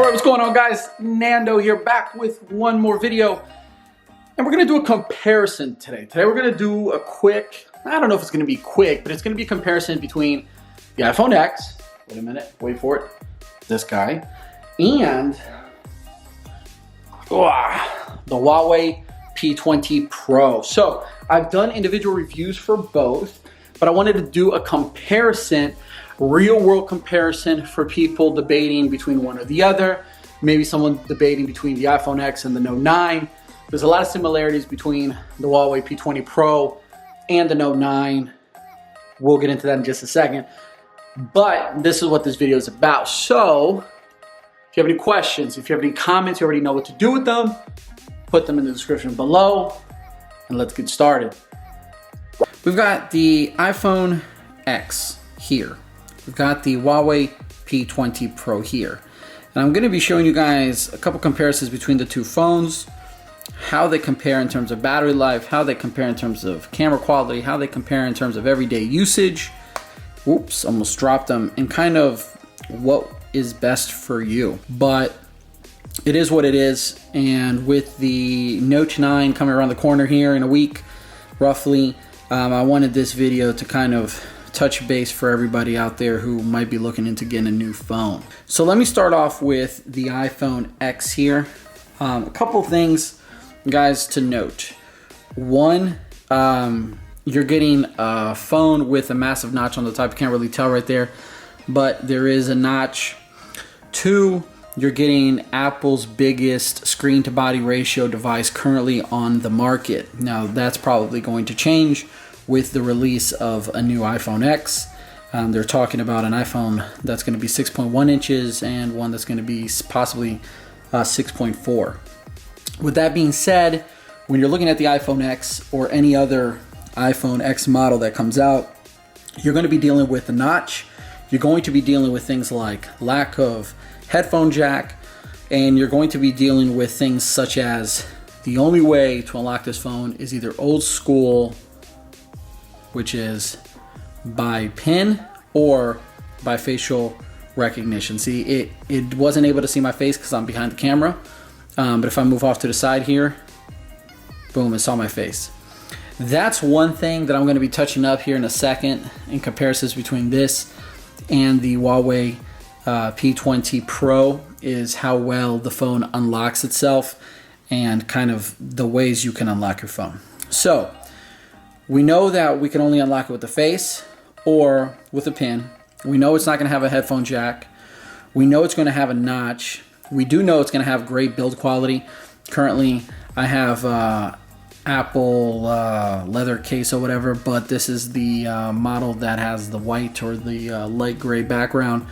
Alright, what's going on, guys? Nando here, back with one more video. And we're going to do a comparison today. Today we're going to do a quick, I don't know if it's going to be quick, but it's going to be a comparison between the iPhone X, wait a minute, wait for it, this guy, and the Huawei P20 Pro. So I've done individual reviews for both, but I wanted to do a comparison, real world comparison for people debating between one or the other. Maybe someone debating between the iPhone X and the Note 9. There's a lot of similarities between the Huawei P20 Pro and the Note 9. We'll get into that in just a second. But this is what this video is about. So if you have any questions, if you have any comments, you already know what to do with them, put them in the description below, and let's get started. We've got the iPhone X here. We've got the Huawei P20 Pro here. And I'm going to be showing you guys a couple comparisons between the two phones, how they compare in terms of battery life, how they compare in terms of camera quality, how they compare in terms of everyday usage. Oops, almost dropped them, and kind of what is best for you. But it is what it is, and with the Note 9 coming around the corner here in a week, roughly, I wanted this video to kind of touch base for everybody out there who might be looking into getting a new phone. So let me start off with the iPhone X here. A couple things, guys, to note. One, you're getting a phone with a massive notch on the top. You can't really tell right there, but there is a notch. Two, you're getting Apple's biggest screen to body ratio device currently on the market. Now that's probably going to change with the release of a new iPhone X. They're talking about an iPhone that's going to be 6.1 inches and one that's going to be possibly 6.4. With that being said, when you're looking at the iPhone X or any other iPhone X model that comes out, you're going to be dealing with the notch. You're going to be dealing with things like lack of headphone jack, and you're going to be dealing with things such as the only way to unlock this phone is either old school, which is by PIN or by facial recognition. See, it wasn't able to see my face because I'm behind the camera, but if I move off to the side here, boom, it saw my face. That's one thing that I'm going to be touching up here in a second in comparisons between this and the Huawei P20 Pro, is how well the phone unlocks itself and kind of the ways you can unlock your phone. So we know that we can only unlock it with the face or with a pin. We know it's not going to have a headphone jack. We know it's going to have a notch. We do know it's going to have great build quality. Currently, I have Apple leather case or whatever, but this is the model that has the white or the light gray background.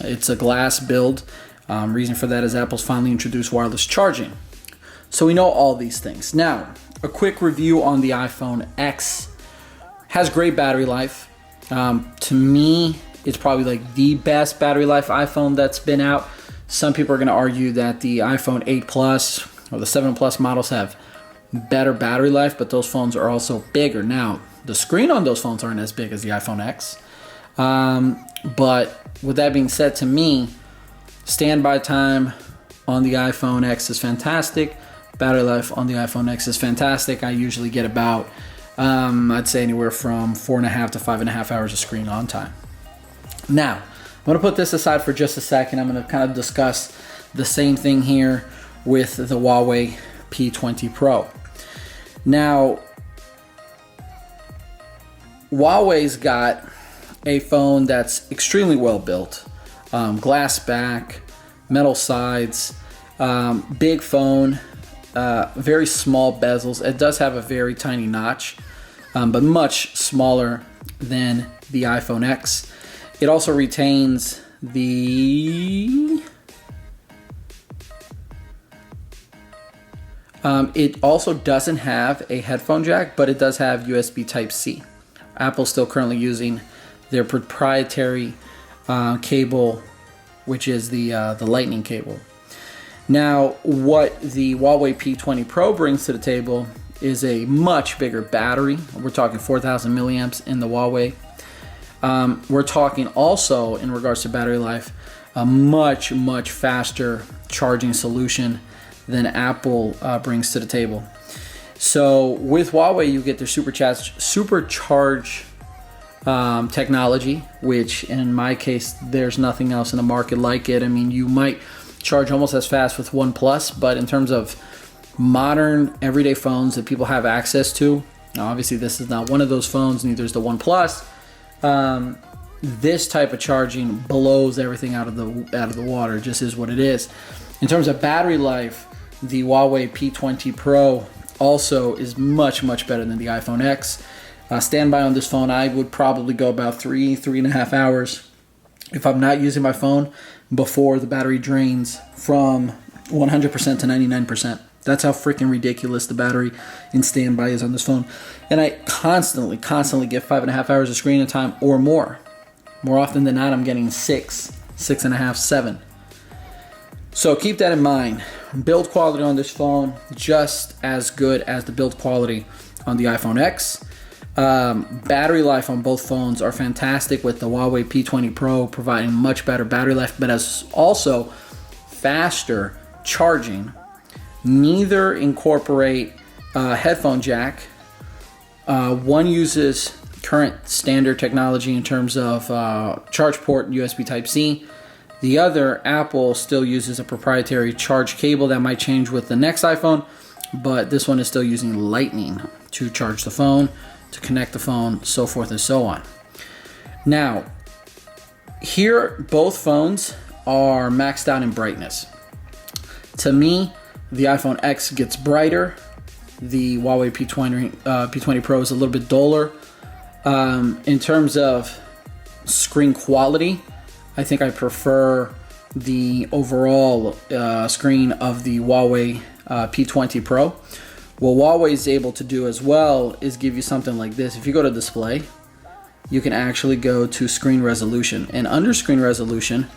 It's a glass build. Reason for that is Apple's finally introduced wireless charging. So we know all these things. Now, a quick review on the iPhone X. Has great battery life. To me, it's probably like the best battery life iPhone that's been out. Some people are going to argue that the iPhone 8 Plus or the 7 Plus models have better battery life, but those phones are also bigger. Now, the screen on those phones aren't as big as the iPhone X. But with that being said, to me, standby time on the iPhone X is fantastic. Battery life on the iPhone X is fantastic. I usually get about, I'd say anywhere from 4.5 to 5.5 hours of screen on time. Now, I'm going to put this aside for just a second. I'm going to kind of discuss the same thing here with the Huawei P20 Pro. Now, Huawei's got a phone that's extremely well built. Glass back, metal sides, big phone, very small bezels. It does have a very tiny notch, but much smaller than the iPhone X. It also retains the it also doesn't have a headphone jack, but it does have USB Type-C. Apple's still currently using their proprietary cable, which is the Lightning cable. Now, what the Huawei P20 Pro brings to the table is a much bigger battery. We're talking 4,000 milliamps in the Huawei. We're talking also in regards to battery life, a much faster charging solution than Apple brings to the table. So with Huawei, you get their supercharge technology, which in my case, there's nothing else in the market like it. I mean, you might charge almost as fast with OnePlus, but in terms of modern everyday phones that people have access to, now obviously this is not one of those phones, neither is the OnePlus. This type of charging blows everything out of the water. It just is what it is. In terms of battery life, the Huawei P20 Pro also is much better than the iPhone X. Standby on this phone, I would probably go about 3.5 hours if I'm not using my phone before the battery drains from 100% to 99%. That's how freaking ridiculous the battery in standby is on this phone. And I constantly get 5.5 hours of screen time or more. More often than not, I'm getting 6.5, 7. So keep that in mind. Build quality on this phone, just as good as the build quality on the iPhone X. Battery life on both phones are fantastic, with the Huawei P20 Pro providing much better battery life, but as also faster charging. Neither incorporate a headphone jack. One uses current standard technology in terms of charge port USB Type-C. The other, Apple, still uses a proprietary charge cable that might change with the next iPhone, but this one is still using Lightning to charge the phone, to connect the phone, so forth and so on. Now, here both phones are maxed out in brightness. To me, the iPhone X gets brighter. The Huawei P20 Pro is a little bit duller. In terms of screen quality, I think I prefer the overall screen of the Huawei P20 Pro. What Huawei is able to do as well is give you something like this. If you go to display, you can actually go to screen resolution. And under screen resolution,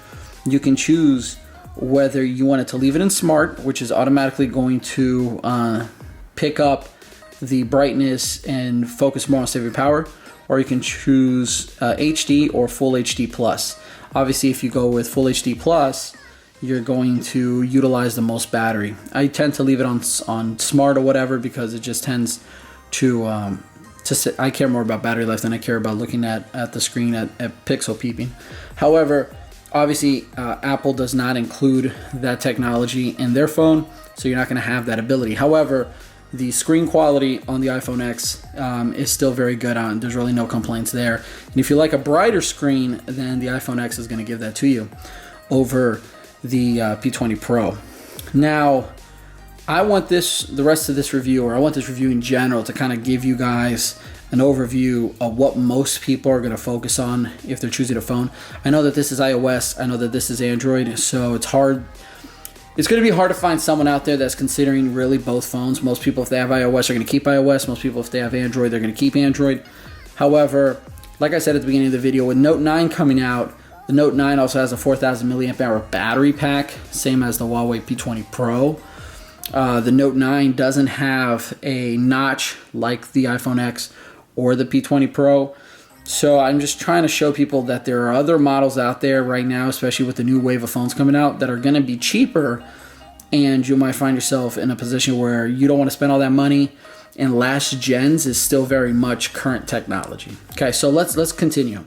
you can choose whether you want it to leave it in smart, which is automatically going to pick up the brightness and focus more on saving power, or you can choose HD or Full HD Plus. Obviously, if you go with Full HD Plus, you're going to utilize the most battery. I tend to leave it on smart or whatever, because it just tends to I care more about battery life than I care about looking at the screen at pixel peeping. However, obviously, Apple does not include that technology in their phone, so you're not going to have that ability. However, the screen quality on the iPhone X is still very good. There's really no complaints there. And if you like a brighter screen, then the iPhone X is going to give that to you over the P20 Pro. Now, I want the rest of this review, or I want this review in general, to kind of give you guys an overview of what most people are going to focus on if they're choosing a phone. I know that this is iOS. I know that this is Android, so it's hard. It's going to be hard to find someone out there that's considering really both phones. Most people, if they have iOS, are going to keep iOS. Most people, if they have Android, they're going to keep Android. However, like I said at the beginning of the video, with Note 9 coming out, the Note 9 also has a 4,000 milliamp hour battery pack, same as the Huawei P20 Pro. The Note 9 doesn't have a notch like the iPhone X or the P20 Pro. So I'm just trying to show people that there are other models out there right now, especially with the new wave of phones coming out, that are going to be cheaper, and you might find yourself in a position where you don't want to spend all that money, and last gens is still very much current technology. Okay, so let's continue.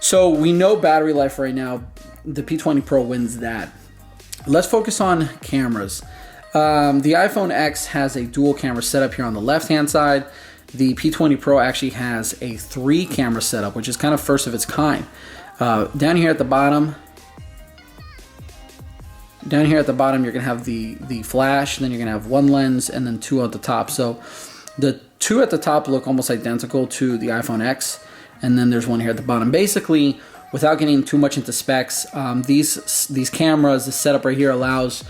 So we know battery life right now, the P20 Pro wins that. Let's focus on cameras. The iPhone X has a dual camera setup here on the left hand side. The P20 Pro actually has a 3-camera setup, which is kind of first of its kind. Down here at the bottom, you're going to have the flash, then you're going to have one lens, and then 2 at the top. So the 2 at the top look almost identical to the iPhone X, and then there's one here at the bottom. Basically, without getting too much into specs, these cameras, the setup right here allows,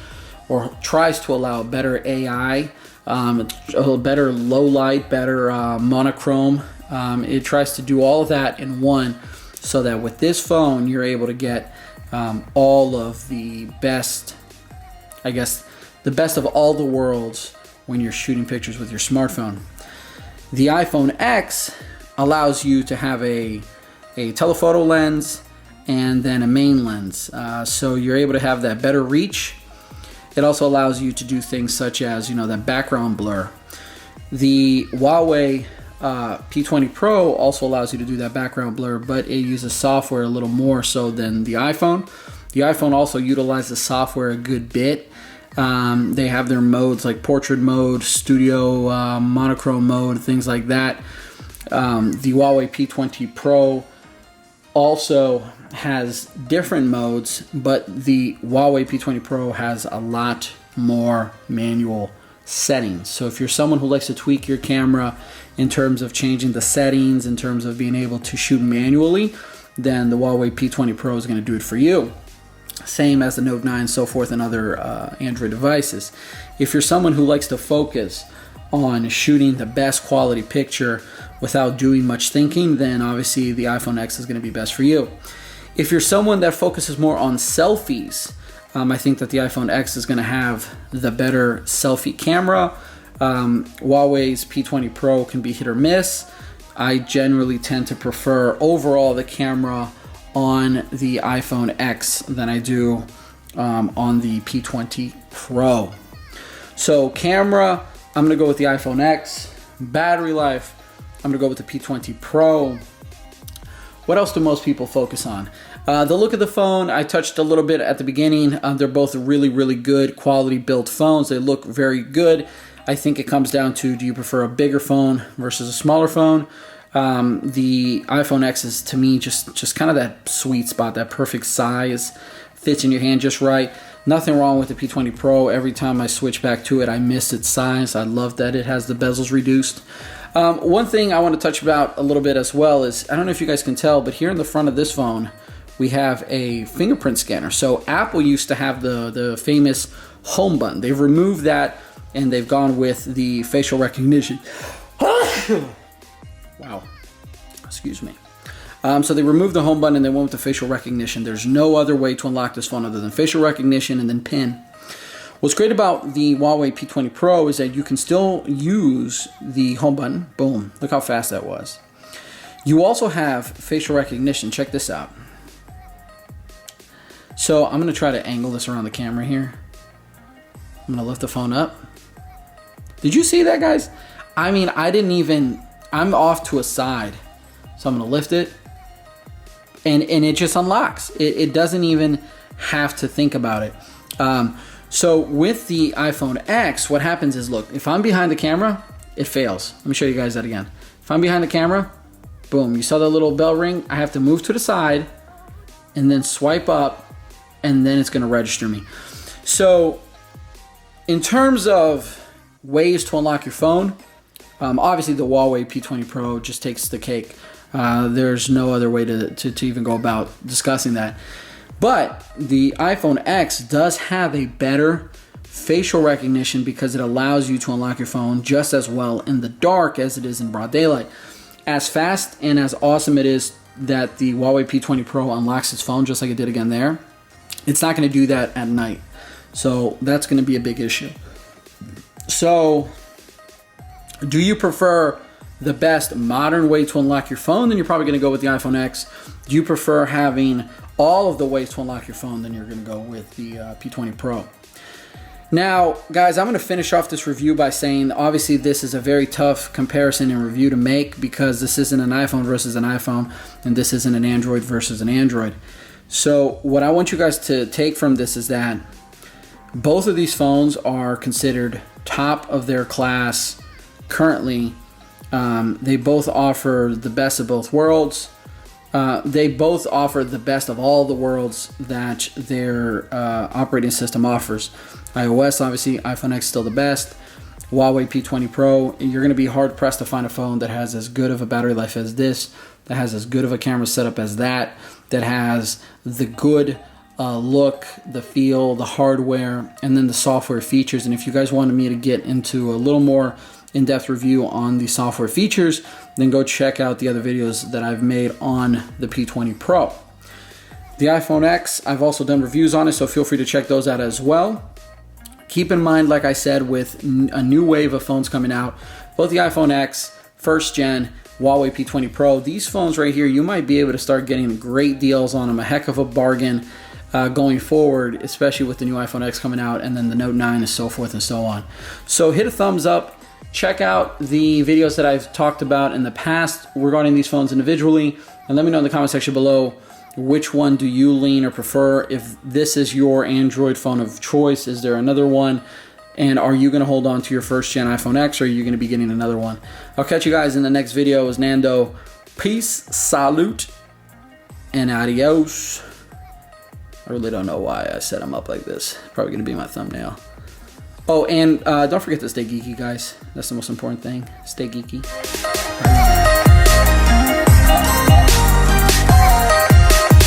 or tries to allow, better AI, a little better low light, better monochrome. It tries to do all of that in one, so that with this phone you're able to get all of the best, I guess, the best of all the worlds when you're shooting pictures with your smartphone. The iPhone X allows you to have a a telephoto lens, and then a main lens. So you're able to have that better reach. It also allows you to do things such as, you know, that background blur. The Huawei P20 Pro also allows you to do that background blur, but it uses software a little more so than the iPhone. The iPhone also utilizes software a good bit. They have their modes like portrait mode, studio, monochrome mode, things like that. The Huawei P20 Pro also has different modes, but the Huawei P20 Pro has a lot more manual settings. So if you're someone who likes to tweak your camera in terms of changing the settings, in terms of being able to shoot manually, then the Huawei P20 Pro is going to do it for you. Same as the Note 9, so forth, and other Android devices. If you're someone who likes to focus on shooting the best quality picture without doing much thinking, then obviously the iPhone X is going to be best for you. If you're someone that focuses more on selfies, I think that the iPhone X is going to have the better selfie camera. Huawei's P20 Pro can be hit or miss. I generally tend to prefer overall the camera on the iPhone X than I do on the P20 Pro. So camera, I'm going to go with the iPhone X. Battery life, I'm going to go with the P20 Pro. What else do most people focus on? The look of the phone, I touched a little bit at the beginning. They're both really, really good quality built phones. They look very good. I think it comes down to, do you prefer a bigger phone versus a smaller phone? The iPhone X is, to me, just kind of that sweet spot, that perfect size, fits in your hand just right. Nothing wrong with the P20 Pro. Every time I switch back to it, I miss its size. I love that it has the bezels reduced. One thing I want to touch about a little bit as well is, I don't know if you guys can tell, but here in the front of this phone, we have a fingerprint scanner. So Apple used to have the famous home button. They've removed that and they've gone with the facial recognition. Wow, excuse me. So they removed the home button and they went with the facial recognition. There's no other way to unlock this phone other than facial recognition and then PIN. What's great about the Huawei P20 Pro is that you can still use the home button. Boom, look how fast that was. You also have facial recognition. Check this out. So I'm gonna try to angle this around the camera here. I'm gonna lift the phone up. Did you see that, guys? I mean, I'm off to a side. So I'm gonna lift it and it just unlocks. It doesn't even have to think about it. So with the iPhone X, what happens is, look, if I'm behind the camera, it fails. Let me show you guys that again. If I'm behind the camera, boom, you saw the little bell ring? I have to move to the side and then swipe up and then it's gonna register me. So in terms of ways to unlock your phone, obviously the Huawei P20 Pro just takes the cake. There's no other way to even go about discussing that. But the iPhone X does have a better facial recognition because it allows you to unlock your phone just as well in the dark as it is in broad daylight. As fast and as awesome it is that the Huawei P20 Pro unlocks its phone just like it did again there, it's not going to do that at night. So that's going to be a big issue. So do you prefer the best modern way to unlock your phone? Then you're probably going to go with the iPhone X. Do you prefer having all of the ways to unlock your phone? Then you're going to go with the P20 Pro. Now, guys, I'm going to finish off this review by saying, obviously, this is a very tough comparison and review to make because this isn't an iPhone versus an iPhone, and this isn't an Android versus an Android. So what I want you guys to take from this is that both of these phones are considered top of their class currently. They both offer the best of both worlds. They both offer the best of all the worlds that their operating system offers. iOS, obviously, iPhone X still the best. Huawei P20 Pro, you're going to be hard pressed to find a phone that has as good of a battery life as this, that has as good of a camera setup as that has the good look, the feel, the hardware, and then the software features. And if you guys wanted me to get into a little more in-depth review on the software features, then go check out the other videos that I've made on the P20 Pro. The iPhone X, I've also done reviews on it, so feel free to check those out as well. Keep in mind, like I said, with a new wave of phones coming out, both the iPhone X, first gen, Huawei P20 Pro. These phones right here, you might be able to start getting great deals on them, a heck of a bargain going forward, especially with the new iPhone X coming out, and then the Note 9 and so forth and so on. So hit a thumbs up. Check out the videos that I've talked about in the past regarding these phones individually, and let me know in the comment section below, which one do you lean or prefer? If this is your Android phone of choice, is there another one? And are you gonna hold on to your first gen iPhone X, or are you gonna be getting another one? I'll catch you guys in the next video. It was Nando. Peace, salute, and adios. I really don't know why I set them up like this. Probably gonna be my thumbnail. Oh, and don't forget to stay geeky, guys. That's the most important thing. Stay geeky.